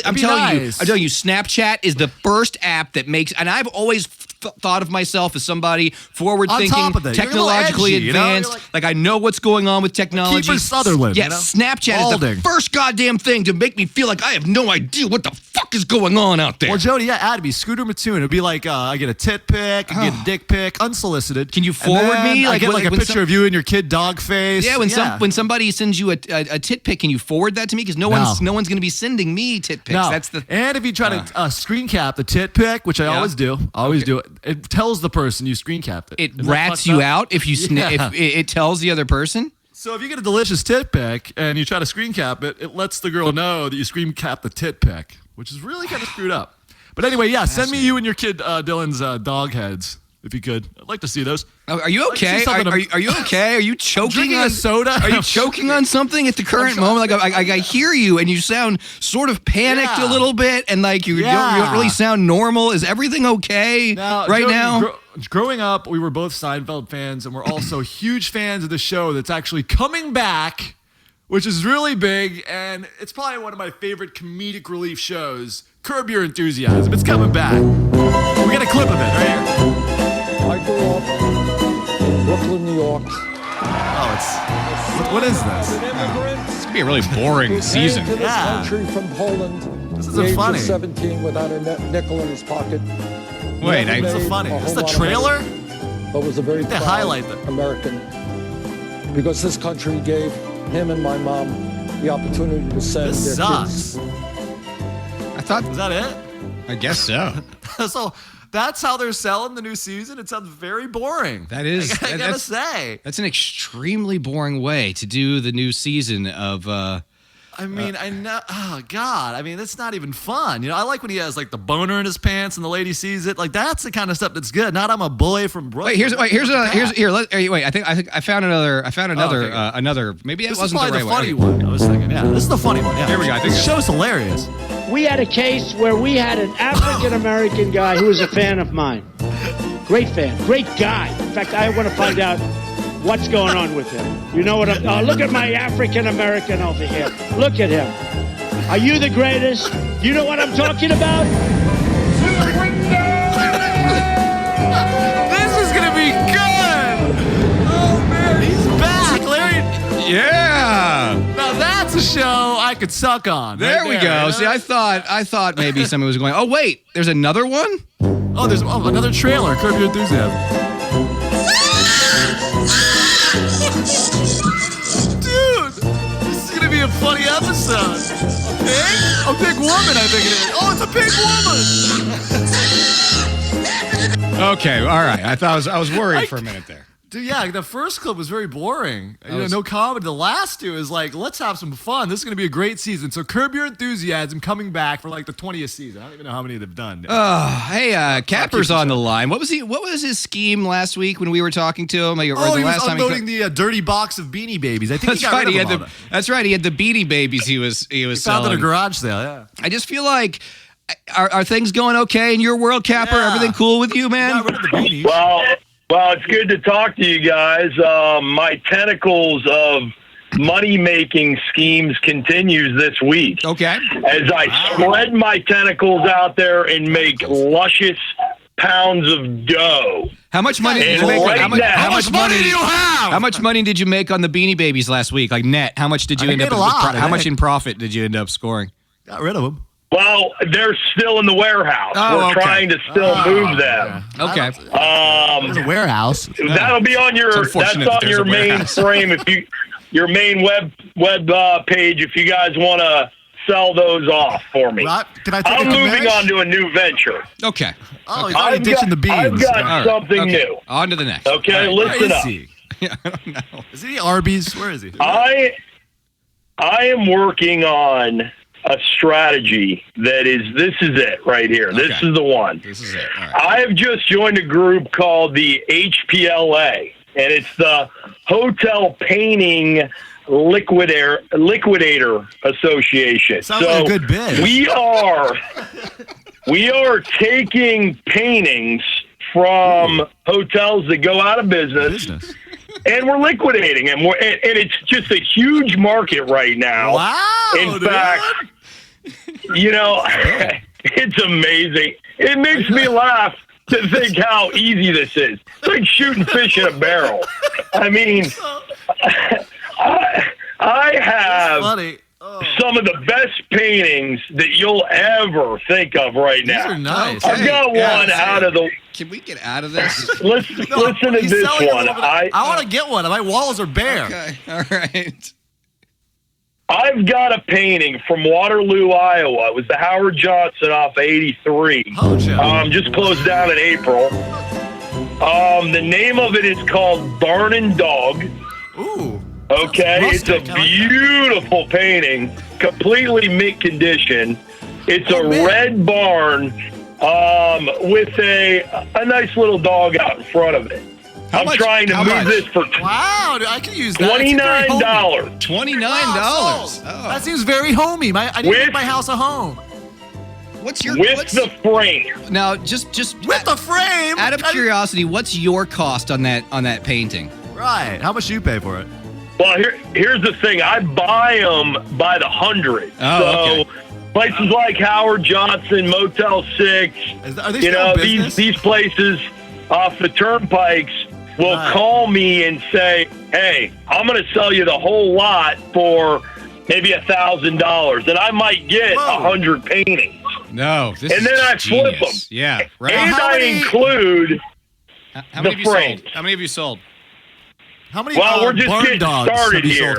Speaker 3: I'm telling you, Snapchat is the first app that makes. And I've always thought of myself as somebody forward-thinking, technologically advanced. Like I know what's going on with technology.
Speaker 4: Kiefer Sutherland.
Speaker 3: Yes, Snapchat is the first goddamn thing to make me feel like I have no idea what the fuck is going on out there.
Speaker 4: Well, Jody, add me, Scooter Mattoon. It'd be like I get a tit pic, I get a dick pic, unsolicited.
Speaker 3: Can you forward me?
Speaker 4: I get a picture of you and your kid dog face.
Speaker 3: Yeah, when somebody sends you a tit pic, can you forward that to me? Because no one's going to be sending me tit pics.
Speaker 4: No.
Speaker 3: That's the.
Speaker 4: And if you try to screen cap the tit pic, which I always do, do it. It tells the person you screen capped it.
Speaker 3: It rats you out if you if it tells the other person.
Speaker 4: So if you get a delicious tit pic and you try to screen cap it, it lets the girl know that you screen capped the tit pic, which is really kind of screwed up. But anyway, send me you and your kid Dylan's dog heads. If you could, I'd like to see those.
Speaker 3: Are you okay? Are you okay? Are you choking
Speaker 4: on soda?
Speaker 3: Are you choking on something at the current moment? Like I hear you, and you sound sort of panicked a little bit, and like you don't really sound normal. Is everything okay now?
Speaker 4: Growing up, we were both Seinfeld fans, and we're also huge fans of the show that's actually coming back, which is really big, and it's probably one of my favorite comedic relief shows. Curb Your Enthusiasm. It's coming back. We got a clip of it right here.
Speaker 8: I grew up in Brooklyn, New York.
Speaker 4: Oh, what is this?
Speaker 3: It's gonna be a really boring season.
Speaker 8: Came to this country from Poland.
Speaker 4: This isn't funny.
Speaker 8: 17 without a nickel in his pocket.
Speaker 3: Wait,
Speaker 4: this is funny. Is this the trailer?
Speaker 8: But was a very proud
Speaker 4: highlight them.
Speaker 8: American, because this country gave him and my mom the opportunity to send
Speaker 4: This
Speaker 8: their
Speaker 4: sucks.
Speaker 8: kids.
Speaker 4: I thought, was that it?
Speaker 3: I guess so.
Speaker 4: So that's how they're selling the new season. It sounds very boring.
Speaker 3: That is.
Speaker 4: I gotta say.
Speaker 3: That's an extremely boring way to do the new season of.
Speaker 4: I mean, I know. Oh God! I mean, that's not even fun. I like when he has like the boner in his pants and the lady sees it. Like that's the kind of stuff that's good. Not I'm a boy from Brooklyn.
Speaker 3: Wait. I think I found another. Another. Maybe that wasn't the right
Speaker 4: funny one. I was thinking. Yeah, this is the funny one. Yeah.
Speaker 3: Here we go. I think
Speaker 4: this show's hilarious.
Speaker 9: We had a case where we had an African-American guy who was a fan of mine. Great fan. Great guy. In fact, I want to find out what's going on with him. You know what I'm... look at my African-American over here. Look at him. Are you the greatest? You know what I'm talking about?
Speaker 4: This is going to be good. Oh, man. He's back, Larry.
Speaker 3: Yeah.
Speaker 4: Now that's a show I could suck on.
Speaker 3: There we go. See, I thought maybe somebody was going, oh, wait, there's another one?
Speaker 4: Oh, there's another trailer. Curb Your Enthusiasm. Dude, this is going to be a funny episode. A pig? A pig woman, I think it is. Oh, it's a pig woman.
Speaker 3: Okay, all right. I was worried for a minute there.
Speaker 4: Dude, yeah, the first clip was very boring. No comedy. The last two is like, let's have some fun. This is going to be a great season. So Curb Your Enthusiasm coming back for like the 20th season. I don't even know how many they've done.
Speaker 3: Hey, Kapper's on the line. What was his scheme last week when we were talking to him?
Speaker 4: He was unloading the dirty box of Beanie Babies. I think he got rid of them all.
Speaker 3: That's right. He had the Beanie Babies he was
Speaker 4: found at a garage sale, yeah.
Speaker 3: I just feel like, are things going okay in your world, Kapper?
Speaker 4: Yeah.
Speaker 3: Everything cool with you, man?
Speaker 4: Got rid of the beanies.
Speaker 10: Well, it's good to talk to you guys. My tentacles of money-making schemes continues this week.
Speaker 3: Okay.
Speaker 10: As I spread my tentacles out there and make luscious pounds of dough.
Speaker 3: How much money did you make? How much money do you have? How much money did you make on the Beanie Babies last week? Like net? How much did you end up? How much in profit did you end up scoring?
Speaker 4: Got rid of them.
Speaker 10: Well, they're still in the warehouse. We're trying to still move them.
Speaker 3: Okay.
Speaker 4: There's a warehouse.
Speaker 10: That'll be on your. That's on your main frame. Your main web page. If you guys want to sell those off for me, I'm moving on to a new venture.
Speaker 3: Okay.
Speaker 4: Oh, he's already ditching the beans.
Speaker 10: I've got something new.
Speaker 3: On to the next.
Speaker 10: Okay, listen up.
Speaker 3: Yeah, I don't know.
Speaker 4: Is he Arby's? Where is he?
Speaker 10: I am working on a strategy that this is it right here. Okay. This is the one.
Speaker 3: This is it. All right.
Speaker 10: I have just joined a group called the HPLA, and it's the Hotel Painting Liquidator Association.
Speaker 4: Sounds like a good bid.
Speaker 10: We are taking paintings from hotels that go out of business. And we're liquidating them. And it's just a huge market right now.
Speaker 4: Wow.
Speaker 10: In fact, it's amazing. It makes me laugh to think how easy this is. It's like shooting fish in a barrel. I mean, I have some of the best paintings that you'll ever think of right now.
Speaker 4: These are nice.
Speaker 10: I've got one out of the...
Speaker 3: Can we get out of this?
Speaker 10: Listen to this one.
Speaker 4: I want to get one. My walls are bare.
Speaker 3: Okay, all right.
Speaker 10: I've got a painting from Waterloo, Iowa. It was the Howard Johnson off 83. Just closed down in April. The name of it is called Barn and Dog.
Speaker 4: Ooh.
Speaker 10: Okay, it's a beautiful painting, completely mint condition. It's a red barn with a nice little dog out in front of it. I'm trying to move this for
Speaker 4: wow, I can use that.
Speaker 10: $29.
Speaker 3: $29.
Speaker 4: Wow, that seems very homey. I need to make my house a home.
Speaker 10: The frame?
Speaker 3: Now, just
Speaker 4: with the frame.
Speaker 3: Out of curiosity, what's your cost on that painting?
Speaker 4: Right. How much do you pay for it?
Speaker 10: Well, here's the thing. I buy them by the hundred.
Speaker 3: Oh, okay.
Speaker 10: Places like Howard Johnson, Motel 6,
Speaker 4: are they still in business?
Speaker 10: these places off the turnpikes will call me and say, hey, I'm going to sell you the whole lot for maybe $1,000, and I might get 100 paintings.
Speaker 3: No, this
Speaker 10: and then I flip them.
Speaker 3: Yeah, right.
Speaker 10: And I include the frames.
Speaker 3: How many have you sold?
Speaker 4: How many?
Speaker 10: Well, we're just getting started here.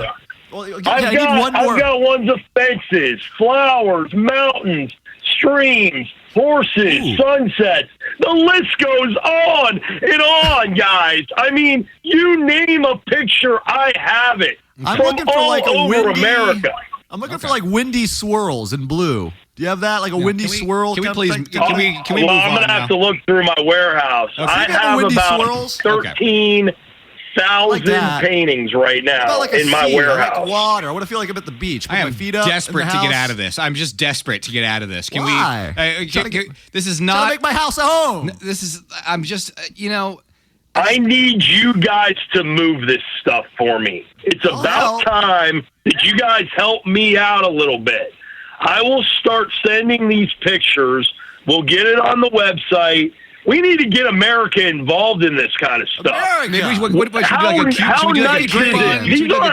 Speaker 4: Well,
Speaker 10: I've got ones of fences, flowers, mountains, streams, horses, sunsets. The list goes on and on, guys. I mean, you name a picture, I have it.
Speaker 4: I'm
Speaker 10: from
Speaker 4: looking for
Speaker 10: all
Speaker 4: like
Speaker 10: over America.
Speaker 4: I'm looking for like windy swirls in blue. Do you have that? Like a windy swirl?
Speaker 3: Can we please? Can we move on?
Speaker 10: I'm gonna have to look through my warehouse. I have about 13,000 paintings right now in my warehouse.
Speaker 4: Like water. I want to feel like I'm at the beach. Put
Speaker 3: I
Speaker 4: my
Speaker 3: am
Speaker 4: feet up
Speaker 3: desperate to get out of this. I'm just desperate to get out of this. Can
Speaker 4: Why?
Speaker 3: This is not.
Speaker 4: Trying to make my house a home.
Speaker 3: This is. I'm just.
Speaker 10: I need you guys to move this stuff for me. It's about time that you guys help me out a little bit. I will start sending these pictures. We'll get it on the website. We need to get America involved in this kind of stuff.
Speaker 3: Maybe should we do like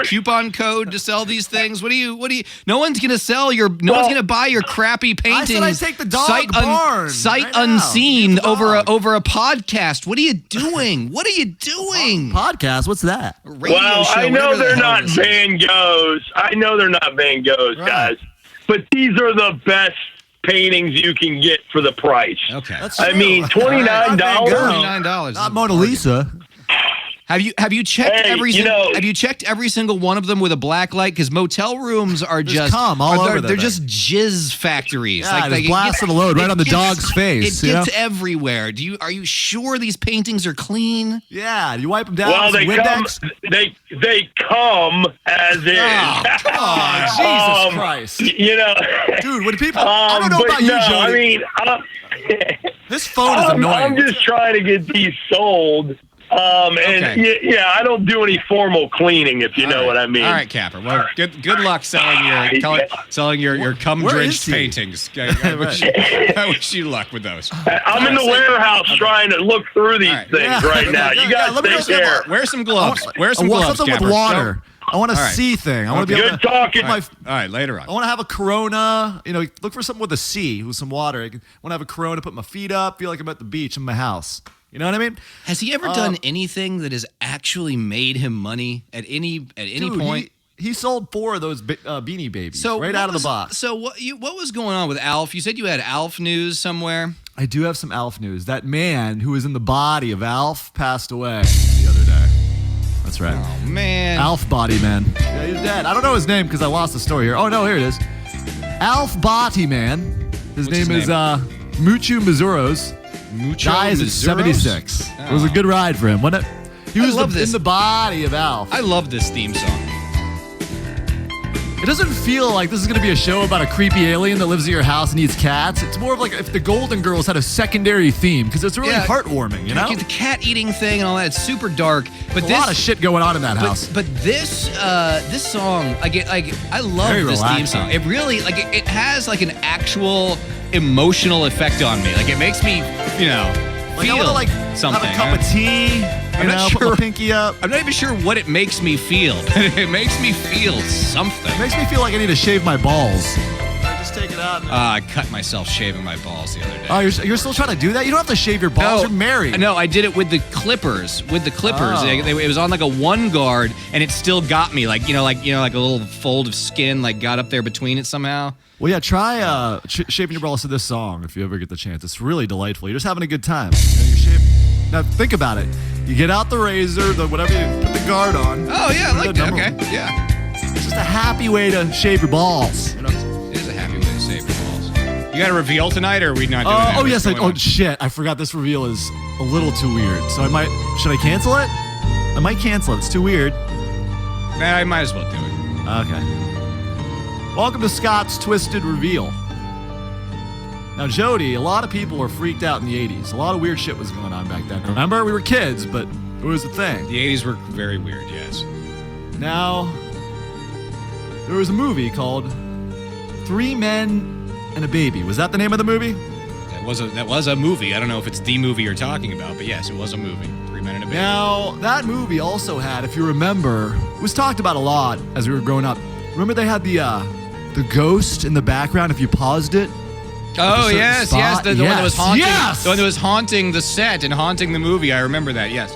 Speaker 3: a coupon code to sell these things? What do you? No one's gonna sell your. No one's gonna buy your crappy paintings.
Speaker 4: I said I take the dog barn
Speaker 3: sight unseen over a podcast. What are you doing? What are you doing?
Speaker 4: Podcast? What's that?
Speaker 10: Well, I know they're not Van Goghs. Guys. But these are the best paintings you can get for the price.
Speaker 3: Okay.
Speaker 10: I mean, $29.
Speaker 3: $29.
Speaker 4: Not Mona Lisa.
Speaker 3: Have you checked have you checked every single one of them with a black light? Because motel rooms are just they're just jizz factories.
Speaker 4: Yeah, like blasting a load right on the dog's face.
Speaker 3: It gets everywhere. Are you sure these paintings are clean?
Speaker 4: Yeah. Do you wipe them down?
Speaker 10: Well, they come as is.
Speaker 4: Jesus Christ. Dude, when people I don't know about you, Jody.
Speaker 10: I mean,
Speaker 4: this phone is annoying.
Speaker 10: I'm just trying to get these sold. I don't do any formal cleaning, if you know what I mean.
Speaker 3: All right, Kapper. Well, good luck selling your cum-drenched paintings. I wish you luck with those.
Speaker 10: I'm in the warehouse trying to look through these things right now. You guys take care.
Speaker 3: Wear some gloves. Something
Speaker 4: with water. I want to see thing. I want to be able to
Speaker 10: talking.
Speaker 3: All right, later on.
Speaker 4: I want to have a Corona. Look for something with a C, with some water. I want to have a Corona, put my feet up, feel like I'm at the beach in my house. You know what I mean?
Speaker 3: Has he ever done anything that has actually made him money at any point?
Speaker 4: He sold 4 of those Beanie Babies right out of the box.
Speaker 3: So what was going on with Alf? You said you had Alf news somewhere.
Speaker 4: I do have some Alf news. That man who was in the body of Alf passed away the other day. That's right.
Speaker 3: Oh, man.
Speaker 4: Alf body, man. Yeah, he's dead. I don't know his name because I lost the story here. Oh, no, here it is. Alf Botti, man. His name is Muchu Mazuros. Dies at 76. Oh. It was a good ride for him, wasn't it? He was in the body of Alf.
Speaker 3: I love this theme song.
Speaker 4: It doesn't feel like this is going to be a show about a creepy alien that lives in your house and eats cats. It's more of like if the Golden Girls had a secondary theme, because it's really heartwarming, you know?
Speaker 3: The cat eating thing and all that. It's super dark. But
Speaker 4: a lot of shit going on in that house.
Speaker 3: But this song, I love this theme song. It really, it has like an actual emotional effect on me. Like it makes me, feel
Speaker 4: I want to
Speaker 3: something.
Speaker 4: Have a cup of tea. Put my pinky up.
Speaker 3: I'm not even sure what it makes me feel, but it makes me feel something.
Speaker 4: It makes me feel like I need to shave my balls. I just take it out.
Speaker 3: I cut myself shaving my balls the other day.
Speaker 4: Oh, you're still trying to do that? You don't have to shave your balls. You're married.
Speaker 3: No, I did it with the clippers. Oh. It was on like a one guard, and it still got me. Like a little fold of skin got up there between it somehow.
Speaker 4: Well, yeah, try shaving your balls to this song if you ever get the chance. It's really delightful. You're just having a good time. Now think about it. You get out the razor, whatever, you put the guard on.
Speaker 3: Oh, yeah, I like that. Okay, yeah.
Speaker 4: It's just a happy way to shave your balls.
Speaker 3: It is a happy way to shave your balls. You got a reveal tonight, or are we not doing that?
Speaker 4: Oh, yes. Shit. I forgot this reveal is a little too weird. So should I cancel it? I might cancel it. It's too weird.
Speaker 3: Nah, I might as well do it.
Speaker 4: Okay. Welcome to Scott's Twisted Reveal. Now, Jody, a lot of people were freaked out in the 80s. A lot of weird shit was going on back then. Remember, we were kids, but it was a thing.
Speaker 3: The 80s were very weird, yes.
Speaker 4: Now, there was a movie called 3 Men and a Baby. Was that the name of the movie?
Speaker 3: That was a movie. I don't know if it's the movie you're talking about, but yes, it was a movie. 3 Men and a Baby.
Speaker 4: Now, that movie also had, if you remember, it was talked about a lot as we were growing up. Remember they had the ghost in the background if you paused it?
Speaker 3: Oh, yes. The one that was haunting.
Speaker 4: Yes!
Speaker 3: The one that was haunting the set and haunting the movie. I remember that, yes.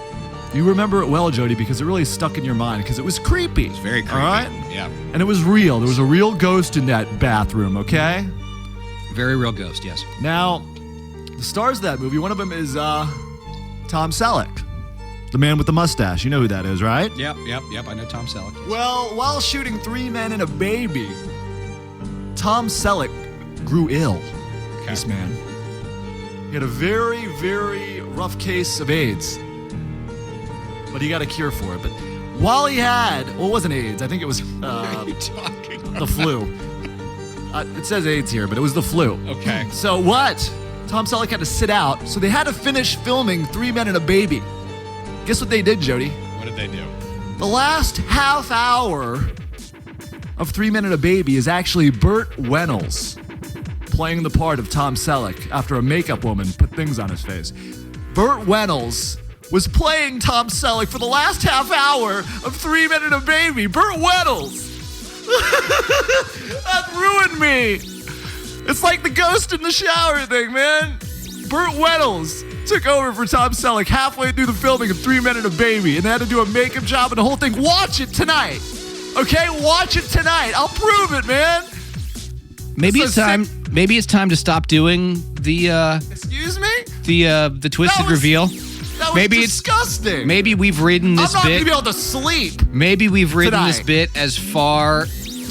Speaker 4: You remember it well, Jody, because it really stuck in your mind, because it was creepy. It was
Speaker 3: very creepy.
Speaker 4: All right?
Speaker 3: Yeah.
Speaker 4: And it was real. There was a real ghost in that bathroom, okay?
Speaker 3: Very real ghost, yes.
Speaker 4: Now, the stars of that movie, one of them is Tom Selleck, the man with the mustache. You know who that is, right?
Speaker 3: Yep. I know Tom Selleck. Yes.
Speaker 4: Well, while shooting 3 Men and a Baby, Tom Selleck grew ill. Okay. This man. He had a very, very rough case of AIDS. But he got a cure for it. But while he had, it wasn't AIDS. I think it was the flu. It says AIDS here, but it was the flu.
Speaker 3: Okay.
Speaker 4: So what? Tom Selleck had to sit out, so they had to finish filming 3 Men and a Baby. Guess what they did, Jody?
Speaker 3: What did they do?
Speaker 4: The last half hour of 3 Men and a Baby is actually Burt Reynolds playing the part of Tom Selleck after a makeup woman put things on his face. Burt Reynolds was playing Tom Selleck for the last half hour of 3 Men and a Baby. Burt Reynolds! That ruined me! It's like the ghost in the shower thing, man. Burt Reynolds took over for Tom Selleck halfway through the filming of 3 Men and a Baby, and they had to do a makeup job and the whole thing. Watch it tonight! Okay, watch it tonight. I'll prove it, man.
Speaker 3: Maybe it's time. Maybe it's time to stop doing the.
Speaker 4: Excuse me?
Speaker 3: The twisted reveal.
Speaker 4: That was disgusting.
Speaker 3: Maybe we've ridden this bit.
Speaker 4: I'm not gonna be able to sleep.
Speaker 3: Maybe we've ridden
Speaker 4: tonight.
Speaker 3: this bit as far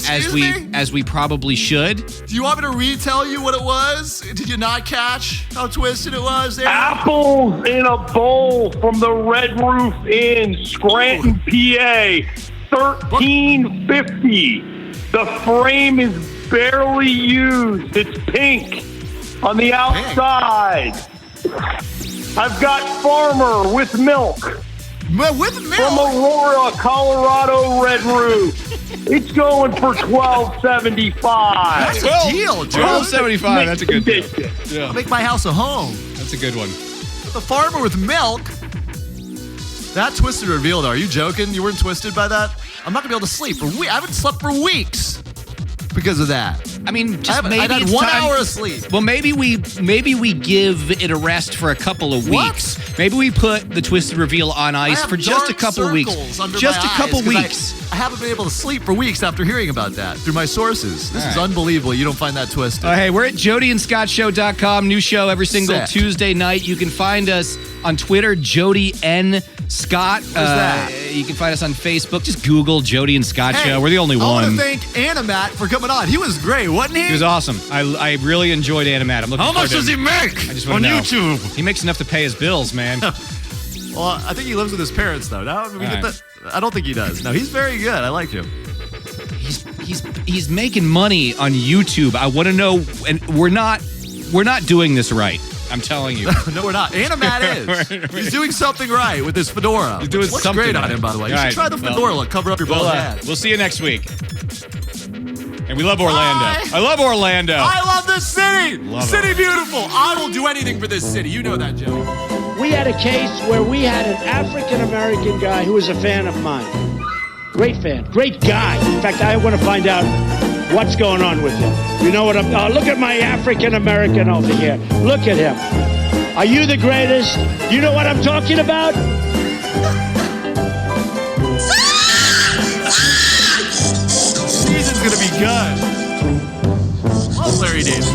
Speaker 3: as we probably should.
Speaker 4: Do you want me to retell you what it was? Did you not catch how twisted it was? There?
Speaker 10: Apples in a bowl from the Red Roof Inn, Scranton, PA, $13.50. The frame is barely used. It's pink on the outside. I've got Farmer with milk.
Speaker 4: With milk?
Speaker 10: From Aurora, Colorado, Red Roof. It's going for $12.75.
Speaker 4: That's a deal, dude.
Speaker 3: $12.75. That's a good deal.
Speaker 4: Yeah. I'll make my house a home.
Speaker 3: That's a good one.
Speaker 4: The Farmer with milk. That twisted reveal, though. Are you joking? You weren't twisted by that? I'm not gonna be able to sleep for weeks. I haven't slept for weeks because of that.
Speaker 3: I mean, maybe
Speaker 4: I've had 1 hour of sleep.
Speaker 3: Well, maybe we give it a rest for a couple of weeks. Maybe we put the twisted reveal on ice for just a couple of weeks. Just a couple weeks.
Speaker 4: I haven't been able to sleep for weeks after hearing about that through my sources. This is unbelievable. You don't find that twisted.
Speaker 3: Hey, we're at jodyandscottshow.com. New show every single Tuesday night. You can find us on Twitter, Jody N. Scott.
Speaker 4: What's that?
Speaker 3: You can find us on Facebook. Just Google Jody and Scott Show. We're the only one.
Speaker 4: I want to thank Animat for coming on. He was great. wasn't he?
Speaker 3: He was awesome. I really enjoyed Animat. I'm looking
Speaker 4: How
Speaker 3: forward
Speaker 4: much
Speaker 3: to
Speaker 4: does he
Speaker 3: him.
Speaker 4: make
Speaker 3: I just
Speaker 4: on
Speaker 3: want to know.
Speaker 4: YouTube?
Speaker 3: He makes enough to pay his bills, man.
Speaker 4: Well, I think he lives with his parents, though. Now we get that. I don't think he does. No, he's very good. I like him.
Speaker 3: He's making money on YouTube. I want to know, and we're not doing this right. I'm telling you.
Speaker 4: No, we're not. Animat is. He's doing something right with his fedora.
Speaker 3: He's doing
Speaker 4: looks
Speaker 3: something
Speaker 4: great
Speaker 3: right
Speaker 4: on him, by the way. You
Speaker 3: All
Speaker 4: should try the fedora look. Cover up your bald head.
Speaker 3: We'll see you next week. And we love Orlando.
Speaker 4: Bye.
Speaker 3: I love Orlando.
Speaker 4: I love this city.
Speaker 3: Love
Speaker 4: city
Speaker 3: it.
Speaker 4: beautiful. I will do anything for this city. You know that, Joey.
Speaker 9: We had a case where we had an African-American guy who was a fan of mine. Great fan. Great guy. In fact, I want to find out what's going on with him. You know what I'm... look at my African-American over here. Look at him. Are you the greatest? You know what I'm talking about?
Speaker 4: Season's going to be good. Love Larry David.